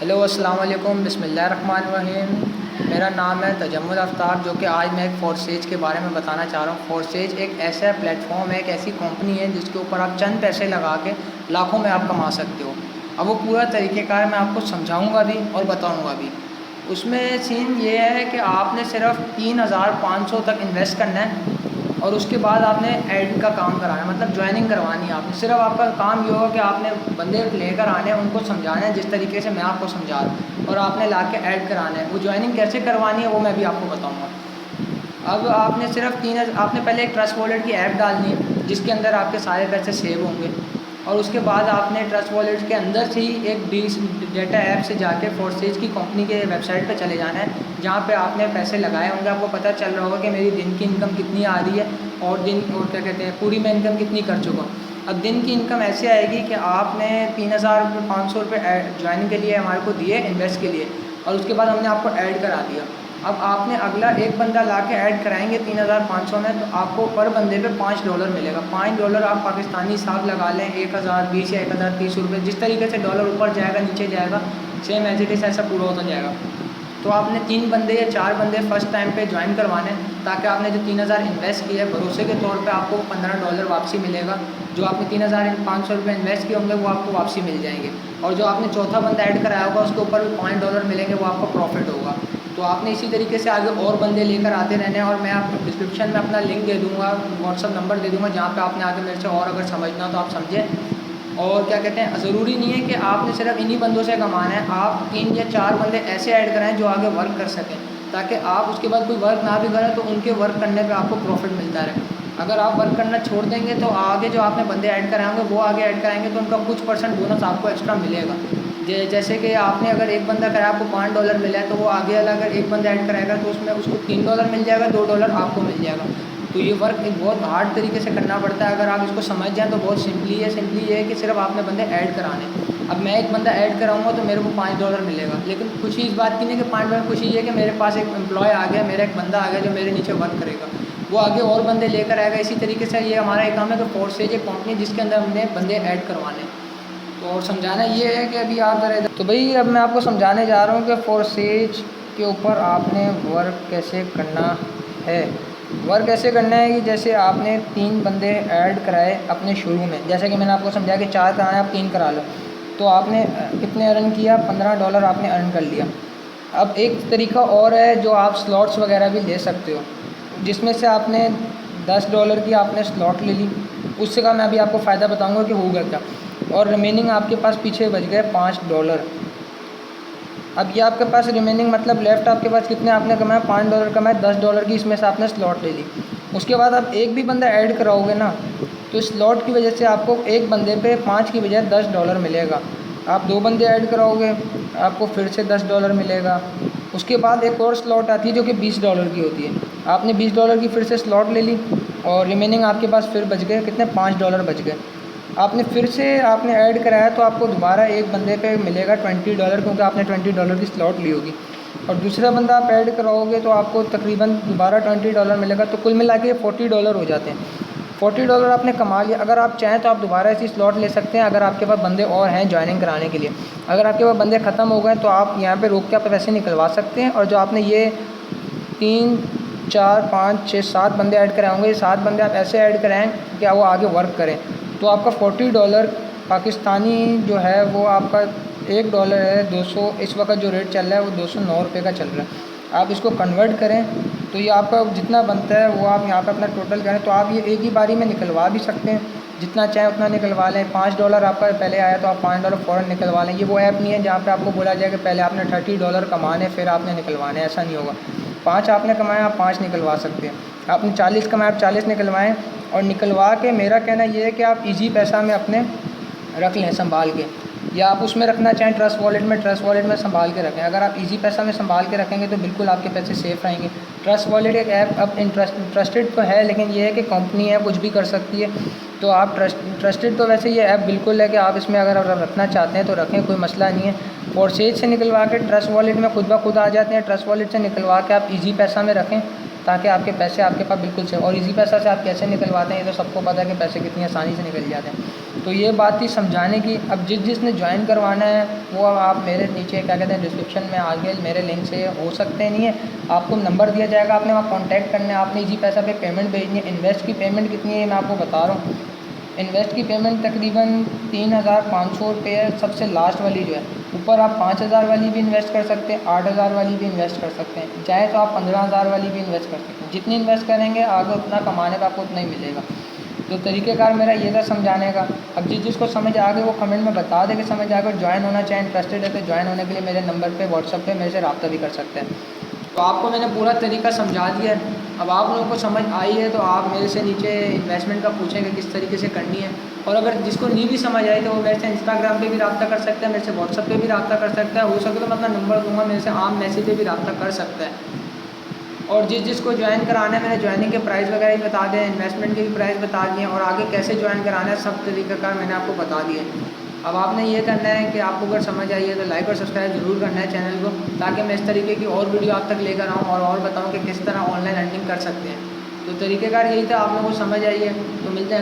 Hello अस्सलाम वालेकुम, बिस्मिल्लाहिर्रहमानिर्रहीम। मेरा नाम है तजम्मुल आफ्ताब, जो कि आज मैं एक फोरसेज के बारे में बताना चाह रहा हूँ। फोरसेज एक ऐसा प्लेटफॉर्म है, एक ऐसी कंपनी है जिसके ऊपर आप चंद पैसे लगा के लाखों में आप कमा सकते हो। अब वो पूरा तरीक़ेकार मैं आपको समझाऊँगा भी और बताऊँगा भी। उसमें सीन ये है कि आपने सिर्फ 3500 तक इन्वेस्ट करना है और उसके बाद आपने ऐड का काम कराना है, मतलब ज्वाइनिंग करवानी है आपने। सिर्फ आपका काम ये होगा कि आपने बंदे लेकर आने हैं, उनको समझाना है जिस तरीके से मैं आपको समझा रहा हूँ, और आपने ला के ऐड कराना है। वो ज्वाइनिंग कैसे करवानी है वो मैं भी आपको बताऊँगा। अब आपने सिर्फ आपने पहले एक ट्रस्ट वॉलेट की ऐप डालनी है जिसके अंदर आपके सारे पैसे सेव होंगे, और उसके बाद आपने ट्रस्ट वॉलेट के अंदर से ही एक डेटा ऐप से जाके फोरसेज की कंपनी के वेबसाइट पर चले जाना है, जहाँ पे आपने पैसे लगाए होंगे। आपको पता चल रहा होगा कि मेरी दिन की इनकम कितनी आ रही है और क्या कहते हैं, पूरी मैं इनकम कितनी कर चुका हूँ। अब दिन की इनकम ऐसे आएगी कि आपने 3500 ज्वाइनिंग के लिए हमारे को दिए, इन्वेस्ट के लिए, और उसके बाद हमने आपको ऐड करा दिया। अब आपने अगला एक बंदा ला के ऐड कराएंगे 3500 में, तो आपको पर बंदे पे $5 मिलेगा। $5 आप पाकिस्तानी हिसाब लगा लें, 1020 या 1030 रुपये, जिस तरीके से डॉलर ऊपर जाएगा नीचे जाएगा, सेम एज इट इज़ ऐसा पूरा होता जाएगा। तो आपने 3 बंदे या 4 बंदे फर्स्ट टाइम पे ज्वाइन करवाने हैं, ताकि आपने जो 3000 इन्वेस्ट किया है, भरोसे के तौर पे आपको $15 वापसी मिलेगा। जो आपने 3500 रुपये इन्वेस्ट किए होंगे वो आपको वापसी मिल जाएंगे, और जो आपने चौथा बंदा ऐड कराया होगा उसके ऊपर भी $5 मिलेंगे, वो आपका प्रॉफिट होगा। तो आपने इसी तरीके से आगे और बंदे लेकर आते रहने हैं, और मैं आपको डिस्क्रिप्शन में अपना लिंक दे दूँगा, व्हाट्सअप नंबर दे दूँगा, जहाँ पे आपने आगे मेरे से और अगर समझना हो तो आप समझें। और क्या कहते हैं, ज़रूरी नहीं है कि आपने सिर्फ इन्हीं बंदों से कमाना है। आप 3 या 4 बंदे ऐसे ऐड कराएं जो आगे वर्क कर सकें, ताकि आप उसके बाद कोई वर्क ना भी करें तो उनके वर्क करने पे आपको प्रॉफिट मिलता रहे। अगर आप वर्क करना छोड़ देंगे तो आगे जो आपने बंदे ऐड कराएंगे वो आगे ऐड कराएंगे, तो उनका कुछ % बोनस आपको एक्स्ट्रा मिलेगा। जैसे कि आपने अगर एक बंदा कराया, आपको $5 मिला है, तो वो आगे वाला अगर एक बंदा ऐड कराएगा तो उसमें उसको $3 मिल जाएगा, $2 आपको मिल जाएगा। तो ये वर्क एक बहुत हार्ड तरीके से करना पड़ता है। अगर आप इसको समझ जाएँ तो बहुत सिंपली है। सिंपली ये है कि सिर्फ आपने बंदे ऐड कराने। अब मैं एक बंदा ऐड कराऊंगा तो मेरे को $5 मिलेगा, लेकिन खुशी इस बात की नहीं कि $5, खुशी ये है कि मेरे पास एक एम्प्लॉय आ गया, मेरा एक बंदा आ गया जो मेरे नीचे वर्क करेगा, वो आगे और बंदे लेकर आएगा। इसी तरीके से ये हमारा एक काम है कि फोरसेज एक कंपनी जिसके अंदर हमने बंदे ऐड करवाने। तो और समझाना ये है कि अभी आप ज़रा इधर, तो भाई अब मैं आपको समझाने जा रहा हूँ कि फोरसेज के ऊपर आपने वर्क कैसे करना है। वर्क ऐसे करना है कि जैसे आपने 3 बंदे ऐड कराए अपने शुरू में, जैसे कि मैंने आपको समझाया कि 4 कराना है, आप 3 करा लो, तो आपने कितने अर्न किया, $15 आपने अर्न कर लिया। अब एक तरीका और है जो आप स्लॉट्स वगैरह भी ले सकते हो, जिसमें से आपने $10 की आपने स्लॉट ले ली। उससे का मैं अभी आपको फ़ायदा बताऊँगा कि होगा क्या, और रिमेनिंग आपके पास पीछे बच गए $5। अब ये आपके पास रिमेनिंग मतलब लेफ़्ट आपके पास कितने आपने कमाया, $5 कमाए, $10 की इसमें से आपने स्लॉट ले ली। उसके बाद आप एक भी बंदा ऐड कराओगे ना, तो स्लॉट की वजह से आपको एक बंदे पे 5 की बजाय $10 मिलेगा। आप 2 बंदे ऐड कराओगे आपको फिर से $10 मिलेगा। उसके बाद एक और स्लॉट आती है जो कि $20 की होती है। आपने $20 की फिर से स्लॉट ले ली, और रिमेनिंग आपके पास फिर बच गए कितने, $5 बच गए। आपने फिर से आपने ऐड कराया तो आपको दोबारा एक बंदे पे मिलेगा $20, क्योंकि आपने $20 की स्लॉट ली होगी। और दूसरा बंदा आप ऐड कराओगे तो आपको तकरीबन दोबारा $20 मिलेगा, तो कुल मिला के $40 हो जाते हैं। $40 आपने कमा लिया। अगर आप चाहें तो आप दोबारा ऐसी स्लॉट ले सकते हैं, अगर आपके पास बंदे और हैं ज्वाइनिंग कराने के लिए। अगर आपके पास बंदे ख़त्म हो गए तो आप यहाँ पे रोक के आप पैसे निकलवा सकते हैं। और जो आपने ये 3, 4, 5, 6, 7 बंदे ऐड कराए होंगे, ये 7 बंदे आप ऐसे ऐड कराएँ कि वो आगे वर्क करें, तो आपका $40 पाकिस्तानी जो है वो आपका $1 है 200, इस वक्त जो रेट चल रहा है वो $209 का चल रहा है। आप इसको कन्वर्ट करें तो ये आपका जितना बनता है वो आप यहाँ पे अपना टोटल करें, तो आप ये एक ही बारी में निकलवा भी सकते हैं, जितना चाहे उतना निकलवा लें। $5 आपका पहले आया तो आप $5 फ़ौरन निकलवा लें। ये वो ऐप नहीं है जहाँ पे आपको बोला जाए कि पहले आपने $30 कमाने फिर आपने निकलवाने, ऐसा नहीं होगा। 5 आपने कमाए आप 5 निकलवा सकते हैं, आपने 40 कमाए आप 40 निकलवाएँ। और निकलवा के मेरा कहना ये है कि आप इजी पैसा में अपने रख लें संभाल के, या आप उसमें रखना चाहें ट्रस्ट वॉलेट में संभाल के रखें। अगर आप इजी पैसा में संभाल के रखेंगे तो बिल्कुल आपके पैसे सेफ़ रहेंगे। ट्रस्ट वॉलेट एक ऐप अब ट्रस्टेड तो है, लेकिन ये है कि कंपनी है, कुछ भी कर सकती है। तो आप ट्रस्टेड तो वैसे ये ऐप बिल्कुल है कि आप इसमें अगर रखना चाहते हैं तो रखें, कोई मसला नहीं है। फोरसेज से निकलवा के ट्रस्ट वॉलेट में खुद ब खुद आ जाते हैं, ट्रस्ट वॉलेट से निकलवा के आप इजी पैसा में रखें, ताकि आपके पैसे आपके पास बिल्कुल से। और इसी पैसा से आप कैसे निकलवाते हैं ये तो सबको पता है कि पैसे कितनी आसानी से निकल जाते हैं। तो ये बात थी समझाने की। अब जिसने ज्वाइन करवाना है वो आप मेरे नीचे क्या कहते हैं डिस्क्रिप्शन में आगे मेरे लिंक से हो सकते नहीं है, आपको नंबर दिया जाएगा, आपने वहाँ कॉन्टैक्ट करना है, आपने इजी पैसा पे पेमेंट भेजनी है। इन्वेस्ट की पेमेंट कितनी है मैं आपको बता रहा हूँ। इन्वेस्ट की पेमेंट तकरीबन 3,500 रुपये है, सबसे लास्ट वाली जो है। ऊपर आप 5,000 वाली भी इन्वेस्ट कर सकते हैं, 8,000 वाली भी इन्वेस्ट कर सकते हैं, चाहे तो आप 15,000 वाली भी इन्वेस्ट कर सकते हैं। जितनी इन्वेस्ट करेंगे आगे उतना कमाने का आपको उतना ही मिलेगा। तो तरीक़ेकार मेरा ये था समझाने का। अब जिसको समझ आ गए वो कमेंट में बता दे कि समझ आ गए। ज्वाइन होना चाहे इंटरेस्टेड है तो ज्वाइन होने के लिए मेरे नंबर पे व्हाट्सएप पे मेरे से रब्ता भी कर सकते हैं। तो आपको मैंने पूरा तरीका समझा दिया है। अब आप लोगों को समझ आई है तो आप मेरे से नीचे इन्वेस्टमेंट का पूछेंगे किस तरीके से करनी है। और अगर जिसको नहीं भी समझ आई तो वो मेरे से इंस्टाग्राम पे भी रब्ता कर सकता है, मेरे से व्हाट्सएप पे भी रब्ता कर सकता है। हो सके तो मैं अपना नंबर दूंगा, मेरे से आम मैसेज पे भी रब्ता कर सकता है। और जिसको ज्वाइन कराना है मैंने ज्वाइनिंग के प्राइस वगैरह भी बता दिए, इन्वेस्टमेंट के भी प्राइस बता दिए, और आगे कैसे ज्वाइन कराना है सब तरीक़ाकार मैंने आपको बता दिए। अब आपने ये करना है कि आपको अगर समझ आई है तो लाइक और सब्सक्राइब ज़रूर करना है चैनल को, ताकि मैं इस तरीके की और वीडियो आप तक लेकर आऊँ और बताऊँ कि किस तरह ऑनलाइन अर्निंग कर सकते हैं। तो तरीक़ेकार यही था, आप लोगों को समझ आई है। तो मिलते हैं।